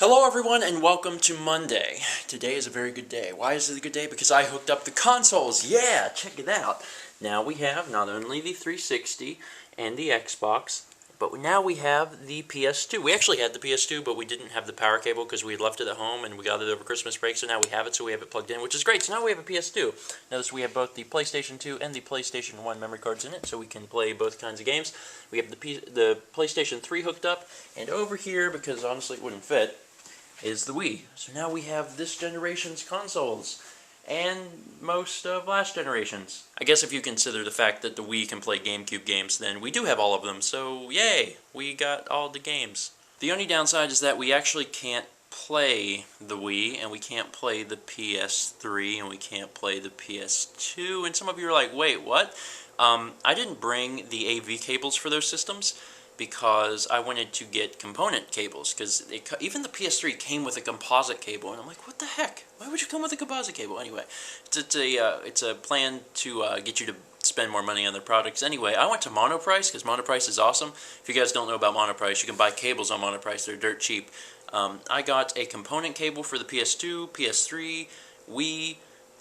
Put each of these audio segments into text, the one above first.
Hello everyone and welcome to Monday. Today is a very good day. Why is it a good day? Because I hooked up the consoles. Yeah, check it out. Now we have not only the 360 and the Xbox, but now we have the PS2. We actually had the PS2, but we didn't have the power cable because we had left it at home and we got it over Christmas break, so now we have it, so we have it plugged in, which is great. So now we have a PS2. Notice we have both the PlayStation 2 and the PlayStation 1 memory cards in it, so we can play both kinds of games. We have the PlayStation 3 hooked up, and over here, because honestly it wouldn't fit, is the Wii. So now we have this generation's consoles and most of last generation's. I guess if you consider the fact that the Wii can play GameCube games, then we do have all of them, so yay, we got all the games. The only downside is that we actually can't play the Wii, and we can't play the PS3, and we can't play the PS2, and some of you are like, wait, what? I didn't bring the AV cables for those systems, because I wanted to get component cables, because even the PS3 came with a composite cable, and I'm like, what the heck? Why would you come with a composite cable? Anyway, it's a plan to get you to spend more money on their products. Anyway, I went to Monoprice, because Monoprice is awesome. If you guys don't know about Monoprice, you can buy cables on Monoprice. They're dirt cheap. I got a component cable for the PS2, PS3, Wii,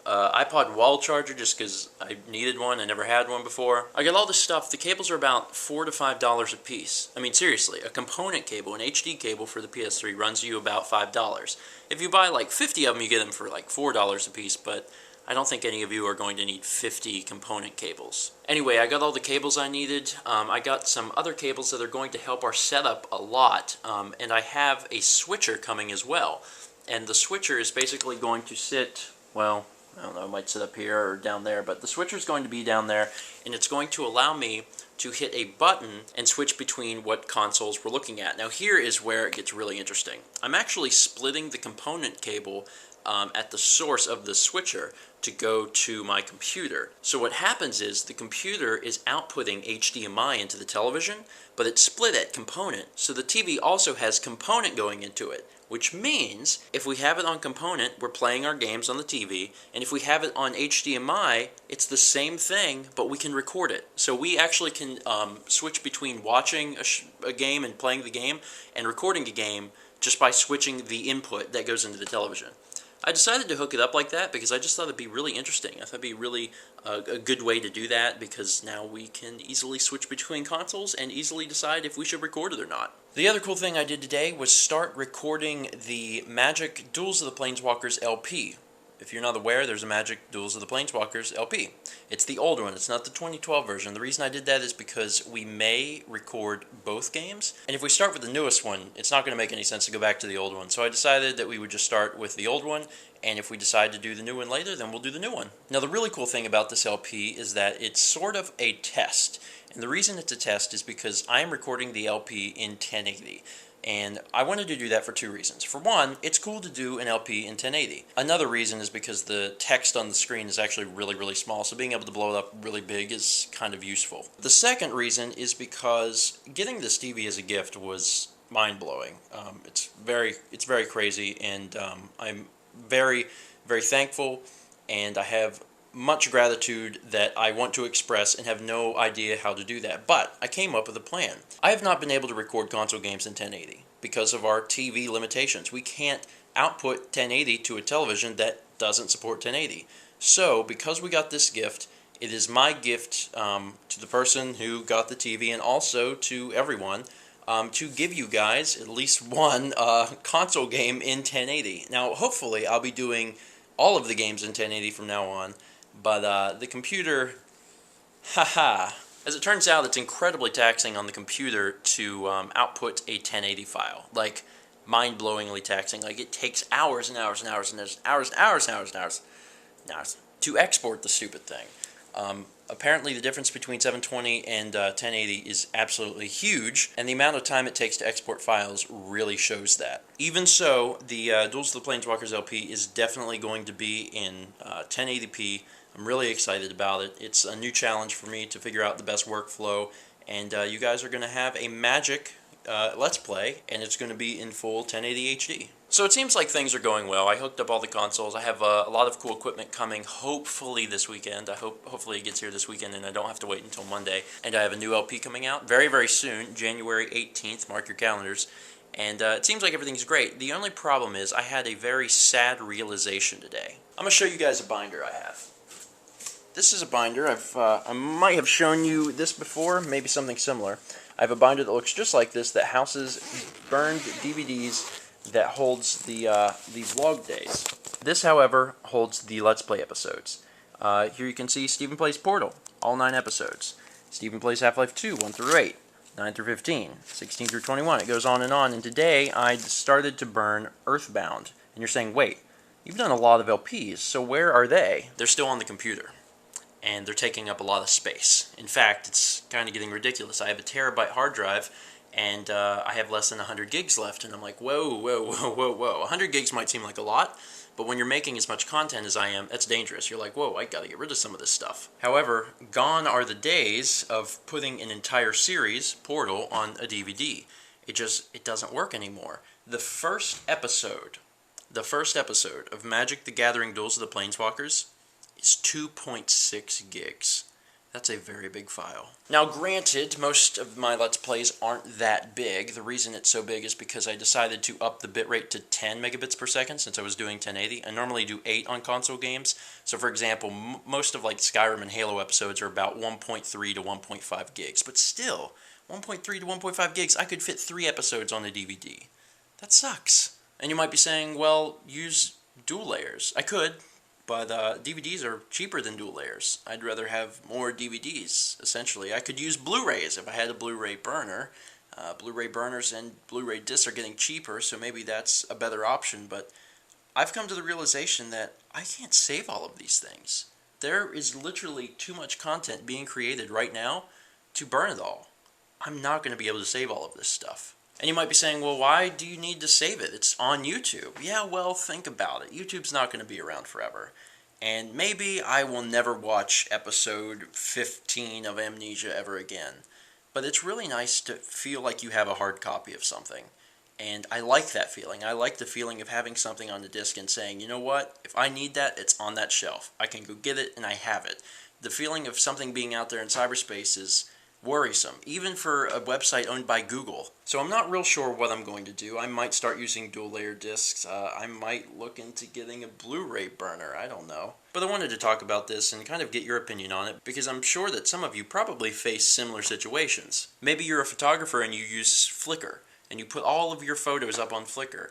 iPod wall charger just because I needed one. I never had one before. I got all this stuff. The cables are about $4 to $5 a piece. I mean, seriously, a component cable, an HD cable for the PS3 runs you about $5. If you buy like 50 of them, you get them for like $4 a piece, but I don't think any of you are going to need 50 component cables. Anyway, I got all the cables I needed. I got some other cables that are going to help our setup a lot, and I have a switcher coming as well. And the switcher is basically going to sit, well, I don't know, it might sit up here or down there, but the switcher is going to be down there, and it's going to allow me to hit a button and switch between what consoles we're looking at. Now here is where it gets really interesting. I'm actually splitting the component cable at the source of the switcher to go to my computer. So what happens is the computer is outputting HDMI into the television, but it's split at component. So the TV also has component going into it, which means if we have it on component, we're playing our games on the TV, and if we have it on HDMI, it's the same thing, but we can record it. So we actually can switch between watching a game and playing the game and recording a game just by switching the input that goes into the television. I decided to hook it up like that because I just thought it'd be really interesting. I thought it'd be really a good way to do that because now we can easily switch between consoles and easily decide if we should record it or not. The other cool thing I did today was start recording the Magic Duels of the Planeswalkers LP. If you're not aware, there's a Magic Duels of the Planeswalkers LP. It's the old one, it's not the 2012 version. The reason I did that is because we may record both games, and if we start with the newest one, it's not going to make any sense to go back to the old one. So I decided that we would just start with the old one, and if we decide to do the new one later, then we'll do the new one. Now the really cool thing about this LP is that it's sort of a test, and the reason it's a test is because I'm recording the LP in 1080. And I wanted to do that for two reasons. For one, it's cool to do an LP in 1080. Another reason is because the text on the screen is actually really, really small, so being able to blow it up really big is kind of useful. The second reason is because getting this TV as a gift was mind-blowing. It's very crazy, and I'm very, very thankful, and I have much gratitude that I want to express and have no idea how to do that. But I came up with a plan. I have not been able to record console games in 1080 because of our TV limitations. We can't output 1080 to a television that doesn't support 1080. So because we got this gift, it is my gift to the person who got the TV and also to everyone to give you guys at least one console game in 1080. Now hopefully I'll be doing all of the games in 1080 from now on. But the computer, as it turns out, it's incredibly taxing on the computer to output a 1080 file. Like, mind-blowingly taxing. Like, it takes hours and hours and hours and hours to export the stupid thing. Apparently the difference between 720 and 1080 is absolutely huge, and the amount of time it takes to export files really shows that. Even so, the Duels of the Planeswalkers LP is definitely going to be in 1080p. I'm really excited about it. It's a new challenge for me to figure out the best workflow, and you guys are going to have a Magic Let's Play, and it's going to be in full 1080 HD. So it seems like things are going well. I hooked up all the consoles. I have a lot of cool equipment coming, hopefully this weekend. Hopefully it gets here this weekend and I don't have to wait until Monday. And I have a new LP coming out very, very soon, January 18th. Mark your calendars. And it seems like everything's great. The only problem is I had a very sad realization today. I'm going to show you guys a binder I have. This is a binder. I might have shown you this before, maybe something similar. I have a binder that looks just like this that houses burned DVDs that holds the vlog days. This, however, holds the Let's Play episodes. Here you can see Stephen Plays Portal, all 9 episodes. Stephen Plays Half-Life 2, 1 through 8, 9 through 15, 16 through 21. It goes on, and today I started to burn Earthbound. And you're saying, wait, you've done a lot of LPs, so where are they? They're still on the computer, and they're taking up a lot of space. In fact, it's kind of getting ridiculous. I have a terabyte hard drive, and I have less than 100 gigs left, and I'm like, whoa, whoa, whoa, whoa, whoa. 100 gigs might seem like a lot, but when you're making as much content as I am, that's dangerous. You're like, whoa, I gotta get rid of some of this stuff. However, gone are the days of putting an entire series, Portal, on a DVD. It doesn't work anymore. The first episode of Magic the Gathering Duels of the Planeswalkers is 2.6 gigs. That's a very big file. Now granted, most of my Let's Plays aren't that big. The reason it's so big is because I decided to up the bitrate to 10 megabits per second since I was doing 1080. I normally do 8 on console games. So for example, most of like Skyrim and Halo episodes are about 1.3 to 1.5 gigs. But still, 1.3 to 1.5 gigs, I could fit 3 episodes on a DVD. That sucks. And you might be saying, well, use dual layers. I could. But DVDs are cheaper than dual layers. I'd rather have more DVDs, essentially. I could use Blu-rays if I had a Blu-ray burner. Blu-ray burners and Blu-ray discs are getting cheaper, so maybe that's a better option. But I've come to the realization that I can't save all of these things. There is literally too much content being created right now to burn it all. I'm not going to be able to save all of this stuff. And you might be saying, well, why do you need to save it? It's on YouTube. Yeah, well, think about it. YouTube's not going to be around forever. And maybe I will never watch episode 15 of Amnesia ever again. But it's really nice to feel like you have a hard copy of something. And I like that feeling. I like the feeling of having something on the disc and saying, you know what? If I need that, it's on that shelf. I can go get it and I have it. The feeling of something being out there in cyberspace is worrisome, even for a website owned by Google. So I'm not real sure what I'm going to do. I might start using dual layer discs. I might look into getting a Blu-ray burner. I don't know. But I wanted to talk about this and kind of get your opinion on it because I'm sure that some of you probably face similar situations. Maybe you're a photographer and you use Flickr and you put all of your photos up on Flickr.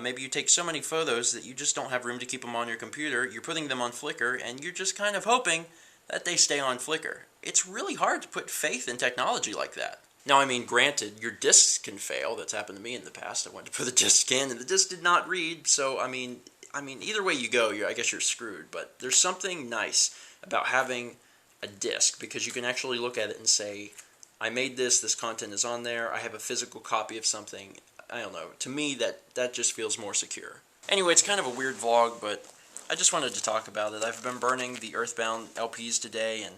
Maybe you take so many photos that you just don't have room to keep them on your computer. You're putting them on Flickr and you're just kind of hoping that they stay on Flickr. It's really hard to put faith in technology like that. Now, I mean, granted, your discs can fail. That's happened to me in the past. I went to put the disc in, and the disc did not read. So, I mean, either way you go, I guess you're screwed. But there's something nice about having a disc because you can actually look at it and say, I made this content is on there, I have a physical copy of something. I don't know. To me, that just feels more secure. Anyway, it's kind of a weird vlog, but I just wanted to talk about it. I've been burning the Earthbound LPs today, and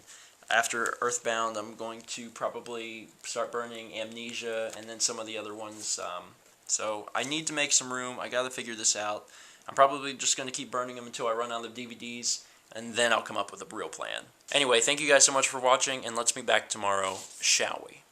after Earthbound, I'm going to probably start burning Amnesia and then some of the other ones. So I need to make some room. I got to figure this out. I'm probably just going to keep burning them until I run out of DVDs, and then I'll come up with a real plan. Anyway, thank you guys so much for watching, and let's meet back tomorrow, shall we?